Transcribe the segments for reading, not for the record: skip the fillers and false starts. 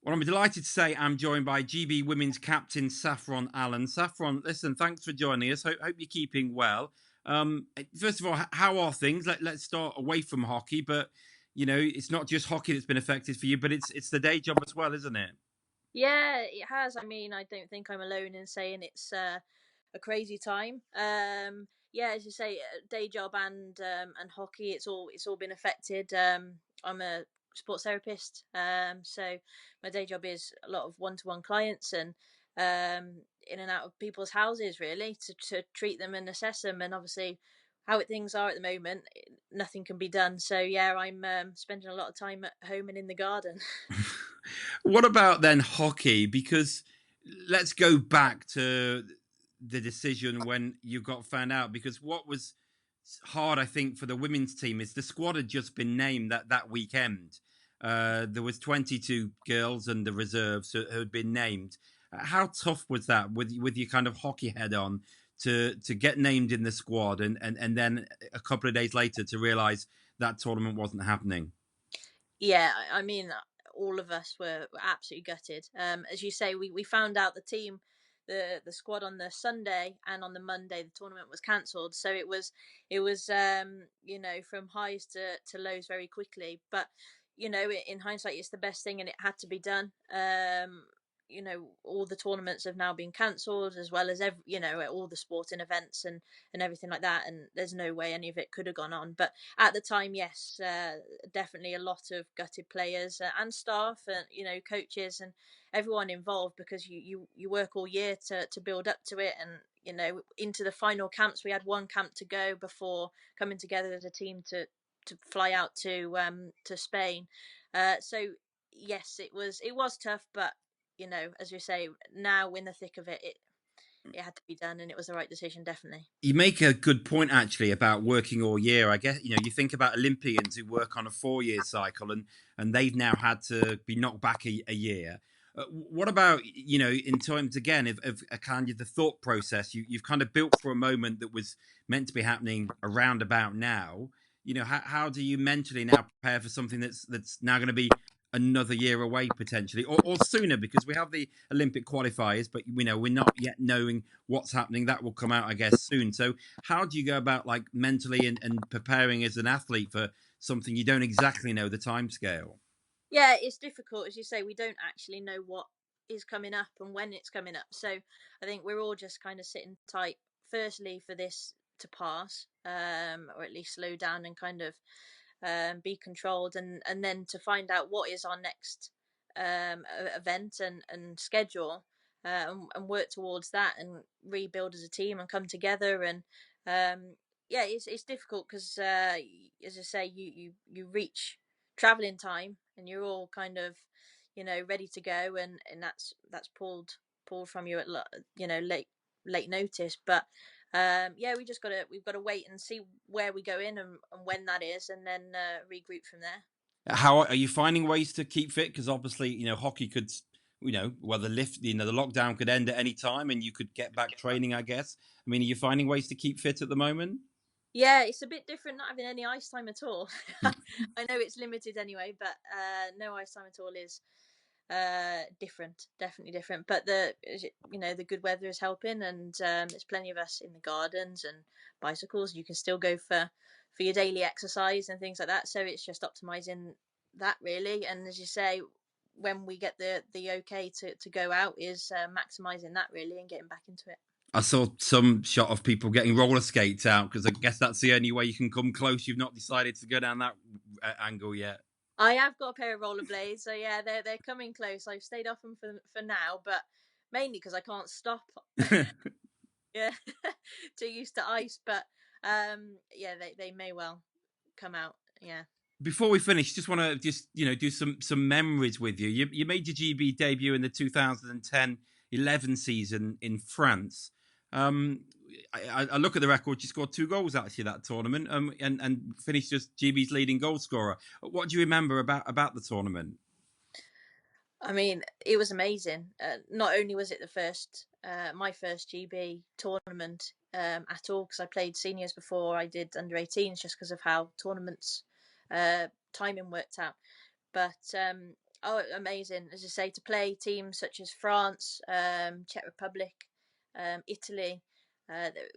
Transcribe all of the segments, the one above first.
Well, I'm delighted to say I'm joined by GB Women's captain Saffron Allen. Saffron, listen, thanks for joining us. Hope you're keeping well. First of all, how are things? Let's start away from hockey, but it's not just hockey that's been affected for you, but it's the day job as well, isn't it? Yeah, it has. I mean, I don't think I'm alone in saying it's a crazy time. Yeah, as you say, day job and hockey, it's all been affected. I'm a sports therapist, so my day job is a lot of one-to-one clients and in and out of people's houses, really, to treat them and assess them. And obviously, how things are at the moment, nothing can be done. So yeah, I'm spending a lot of time at home and in the garden. What about then hockey? Because let's go back to the decision when you got found out. Because what was hard, I think, for the women's team is the squad had just been named that weekend. There was 22 girls and the reserves who had been named. How tough was that with your kind of hockey head on to get named in the squad and then a couple of days later to realise that tournament wasn't happening? Yeah, I mean, all of us were absolutely gutted. As you say, we found out the squad on the Sunday, and on the Monday the tournament was cancelled. So it was from highs to lows very quickly. But in hindsight, it's the best thing, and it had to be done. All the tournaments have now been cancelled, as well as all the sporting events and everything like that. And there's no way any of it could have gone on. But at the time, yes, definitely a lot of gutted players and staff and coaches and everyone involved, because you work all year to build up to it, and into the final camps. We had one camp to go before coming together as a team to fly out to Spain. So yes, it was tough, but as you say, now in the thick of it, it had to be done, and it was the right decision, definitely. You make a good point actually about working all year. I guess you think about Olympians who work on a 4 year cycle, and they've now had to be knocked back a year. What about in terms again of a kind of the thought process you've kind of built for a moment that was meant to be happening around about now? How do you mentally now prepare for something that's now going to be another year away potentially, or sooner, because we have the Olympic qualifiers, but we're not yet knowing what's happening. That will come out, I guess, soon. So how do you go about like mentally and preparing as an athlete for something you don't exactly know the time scale? Yeah, it's difficult, as you say. We don't actually know what is coming up and when it's coming up. So I think we're all just kind of sitting tight, firstly, for this to pass, or at least slow down and kind of be controlled, and then to find out what is our next event and schedule, and work towards that and rebuild as a team and come together. And yeah, it's difficult because, as I say, you reach traveling time and you're all kind of ready to go, and that's pulled from you at late notice. But yeah, we've got to wait and see where we go in, and when that is, and then regroup from there. How are you finding ways to keep fit? Because obviously, hockey could, well, the lockdown could end at any time, and you could get back training. I guess. I mean, are you finding ways to keep fit at the moment? Yeah, it's a bit different not having any ice time at all. I know it's limited anyway, but no ice time at all is different, definitely different. But the good weather is helping, and there's plenty of us in the gardens and bicycles. You can still go for your daily exercise and things like that. So it's just optimizing that, really. And as you say, when we get the okay to go out, is maximizing that, really, and getting back into it. I saw some shot of people getting roller skates out because I guess that's the only way you can come close. You've not decided to go down that angle yet. I have got a pair of rollerblades, so yeah, they're coming close. I've stayed off them for now, but mainly because I can't stop. Yeah, too used to ice. But yeah, they may well come out. Yeah. Before we finish, just want to do some memories with you. You made your GB debut in the 2010-11 season in France. Um, I look at the record. You scored 2 goals actually that tournament, and finished as GB's leading goal scorer. What do you remember about the tournament? I mean, it was amazing. Not only was it my first GB tournament at all, because I played seniors before I did under 18s, just because of how tournaments timing worked out. But Oh, amazing! As I say, to play teams such as France, Czech Republic, Italy,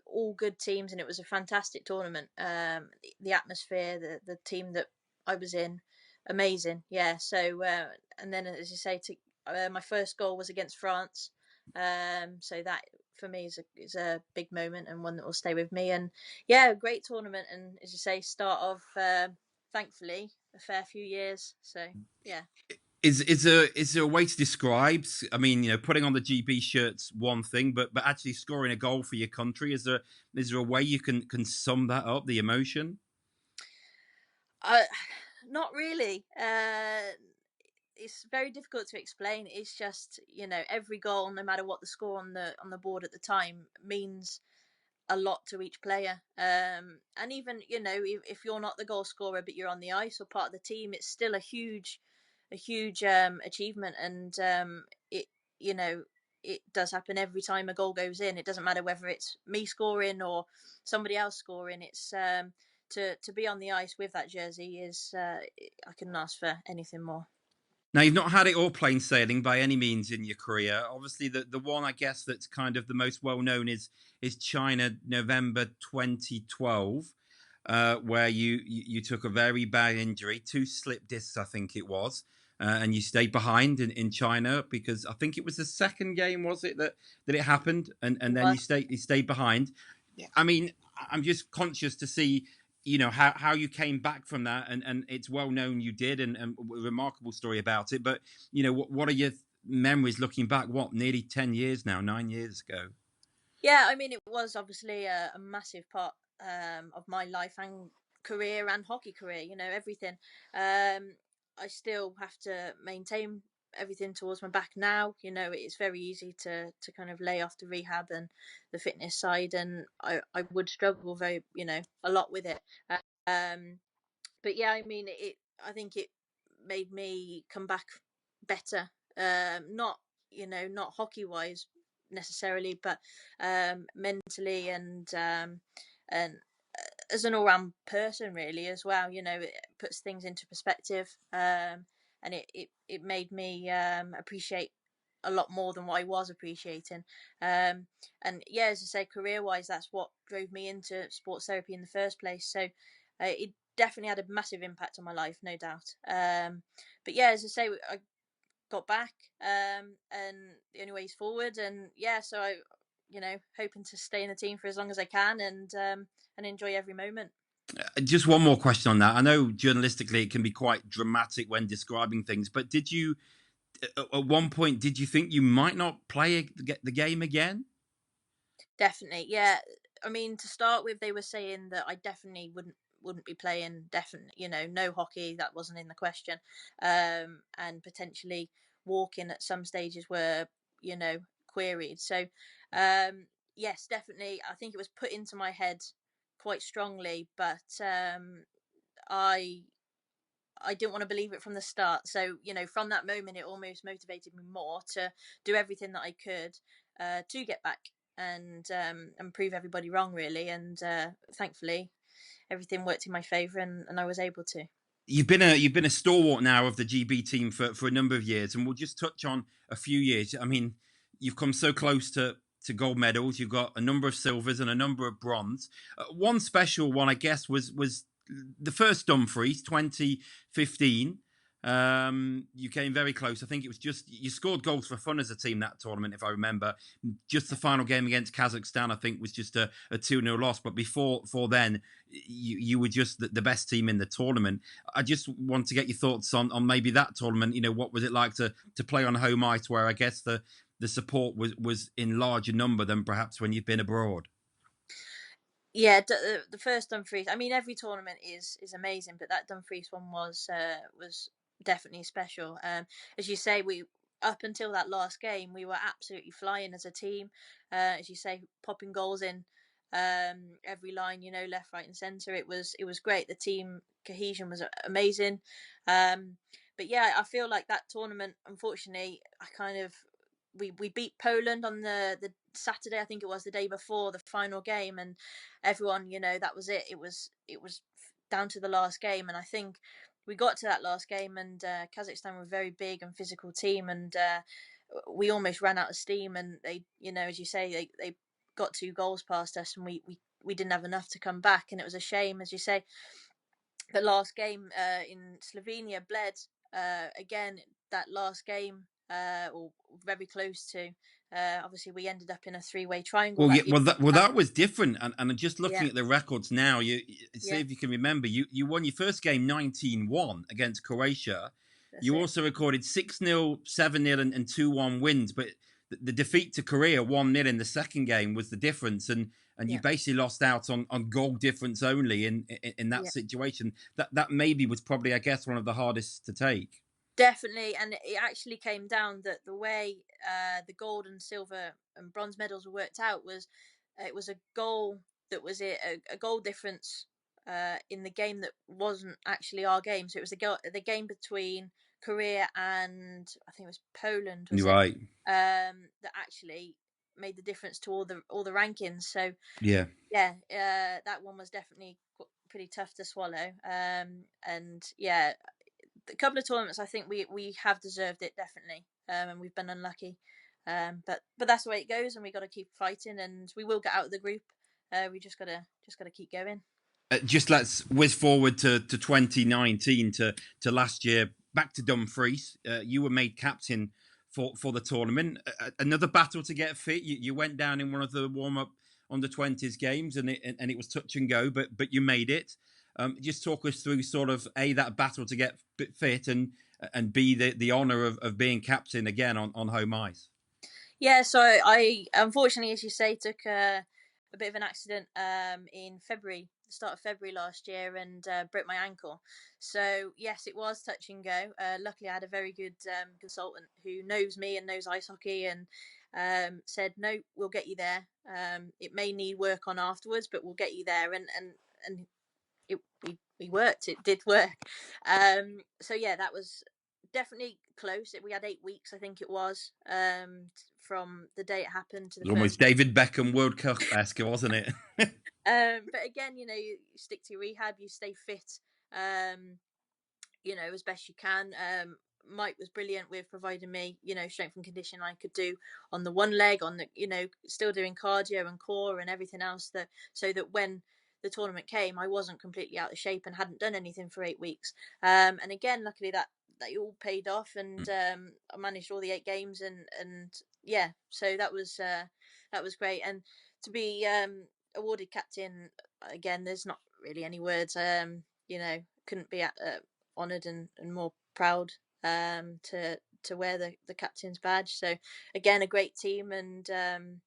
all good teams, and it was a fantastic tournament. The atmosphere, the team that I was in, amazing. Yeah. So, and then as you say, to my first goal was against France. So that for me is a big moment and one that will stay with me. And yeah, great tournament, and as you say, start of thankfully a fair few years. So yeah. Is there a way to describe? I mean, putting on the GB shirt's one thing, but actually scoring a goal for your country, is there a way you can sum that up? The emotion. Uh, Not really. It's very difficult to explain. It's just every goal, no matter what the score on the board at the time, means a lot to each player. And even if you're not the goal scorer but you're on the ice or part of the team, it's still a huge achievement. And it you know it does happen every time a goal goes in. It doesn't matter whether it's me scoring or somebody else scoring. It's to be on the ice with that jersey is I couldn't ask for anything more. Now, you've not had it all plain sailing by any means in your career. Obviously, the one I guess that's kind of the most well known is China, November 2012, where you took a very bad injury, two slip discs, I think it was, and you stayed behind in China because I think it was the second game, was it that it happened, and then you stayed behind. I mean, I'm just conscious to see, how you came back from that, and it's well known you did, and a remarkable story about it. But what are your memories looking back? What, nearly 10 years now, 9 years ago? Yeah, I mean, it was obviously a massive part of my life and career and hockey career. Everything. I still have to maintain everything towards my back now. It's very easy to kind of lay off the rehab and the fitness side, and I would struggle a lot with it. Um, but yeah, I mean, I think it made me come back better. Not hockey wise necessarily, but mentally and as an all round person really as well. It puts things into perspective, and it made me appreciate a lot more than what I was appreciating. And yeah, as I say, career wise, that's what drove me into sports therapy in the first place. So it definitely had a massive impact on my life, no doubt. But yeah, as I say, I got back, and the only way is forward. And yeah, so I, hoping to stay in the team for as long as I can, and enjoy every moment. Just one more question on that. I know journalistically it can be quite dramatic when describing things, but at one point, did you think you might not get the game again? Definitely, yeah. I mean, to start with, they were saying that I definitely wouldn't be playing. Definitely, no hockey. That wasn't in the question. And potentially walking at some stages were, queried. So, yes, definitely. I think it was put into my head quite strongly, but I I didn't want to believe it from the start. So, from that moment, it almost motivated me more to do everything that I could to get back and prove everybody wrong, really. And thankfully, everything worked in my favour, and I was able to. You've been a stalwart now of the GB team for a number of years, and we'll just touch on a few years. I mean, you've come so close to gold medals. You've got a number of silvers and a number of bronze. One special one, I guess, was the first Dumfries, 2015. You came very close. I think it was just you scored goals for fun as a team that tournament, if I remember. Just the final game against Kazakhstan, I think, was just a 2-0 loss. But before then, you were just the best team in the tournament. I just want to get your thoughts on maybe that tournament. What was it like to play on home ice, where I guess the support was in larger number than perhaps when you've been abroad. Yeah, the first Dumfries. I mean, every tournament is amazing, but that Dumfries one was definitely special. As you say, we up until that last game, we were absolutely flying as a team. As you say, popping goals in every line, left, right, and centre. It was great. The team cohesion was amazing. Um, but yeah, I feel like that tournament, unfortunately, I kind of we beat Poland on the Saturday. I think it was the day before the final game, and everyone, that was it. It was down to the last game, and I think we got to that last game, and Kazakhstan were a very big and physical team, and we almost ran out of steam. And they, as you say, they got 2 goals past us, and we didn't have enough to come back. And it was a shame, as you say. The last game in Slovenia bled again. That last game, or very close to. Obviously, we ended up in a 3-way triangle Well, yeah, that year. that was different. And just looking Yeah, at the records now, see yeah, if you can remember, you won your first game 19-1 against Croatia. that's You it. also recorded 6-0, 7-0, and 2-1 wins, but the defeat to Korea 1-0 in the second game was the difference, and you Yeah, basically lost out on goal difference only in that yeah. situation. That maybe was probably, I guess, one of the hardest to take. Definitely, and it actually came down that the way the gold and silver and bronze medals were worked out was it was a goal that was a goal difference in the game that wasn't actually our game. So it was the game between Korea and I think it was Poland, was You're it? right. That actually made the difference to all the rankings. So Yeah. yeah, that one was definitely pretty tough to swallow. And yeah, a couple of tournaments I think we have deserved it, definitely, and we've been unlucky, but that's the way it goes, and we got to keep fighting, and we will get out of the group. We just gotta keep going. Just let's whiz forward to 2019 to last year. Back to Dumfries. You were made captain for the tournament. Another battle to get fit. You went down in one of the warm up under 20s games, and it was touch and go, but you made it. Just talk us through sort of that battle to get fit, and b the honour of being captain again on home ice. Yeah, so I unfortunately, as you say, took a bit of an accident in February, the start of February last year, and broke my ankle. So yes, it was touch and go. Luckily, I had a very good consultant who knows me and knows ice hockey, and said, "No, we'll get you there. It may need work on afterwards, but we'll get you there." And we worked. It did work. So yeah, that was definitely close. We had 8 weeks, I think it was, from the day it happened to It the was almost first. David Beckham World Cup esque, wasn't it? But again, you stick to your rehab, you stay fit, um, as best you can. Mike was brilliant with providing me, strength and conditioning I could do on the one leg, on the, still doing cardio and core and everything else, that so that when the tournament came, I wasn't completely out of shape and hadn't done anything for 8 weeks. And again, luckily that all paid off, and I managed all the 8 games, and yeah, so that was great. And to be awarded captain again, there's not really any words. Couldn't be honoured and more proud to wear the captain's badge. So again, a great team, and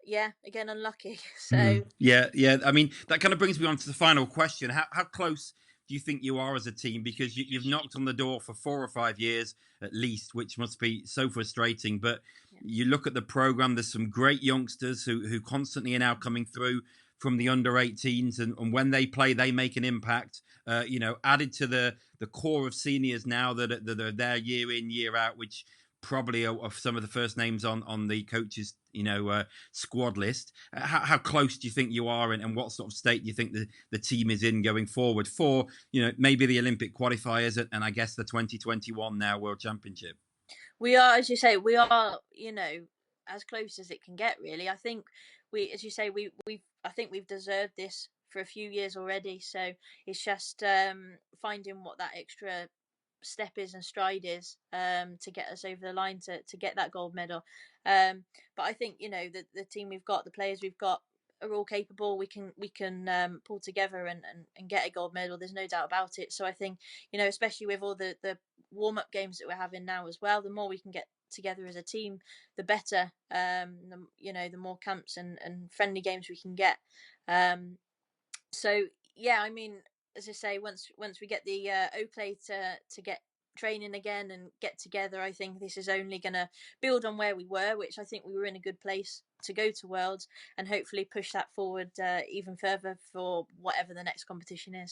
yeah, again unlucky. So Yeah, yeah. I mean, that kind of brings me on to the final question. How close do you think you are as a team? Because you've knocked on the door for 4 or 5 years at least, which must be so frustrating. But yeah, you look at the program. There's some great youngsters who constantly are now coming through from the under-18s, and when they play, they make an impact. Added to the core of seniors now that are there year in year out, which probably are some of the first names on the coaches squad list. How close do you think you are, and what sort of state do you think the team is in going forward for maybe the Olympic qualifiers, and I guess the 2021 now World Championship? we are, as you say, we are, as close as it can get. Really, I think as you say, I think we've deserved this for a few years already. So it's just finding what that extra step is and stride is, to get us over the line to get that gold medal. But I think the team we've got, the players we've got, are all capable. We can pull together and get a gold medal. There's no doubt about it. So I think especially with all the warm up games that we're having now as well, the more we can get together as a team, the better. The more camps and friendly games we can get. Um, so yeah, I mean, as I say, once we get the Oakley to get training again and get together, I think this is only going to build on where we were, which I think we were in a good place to go to Worlds, and hopefully push that forward even further for whatever the next competition is.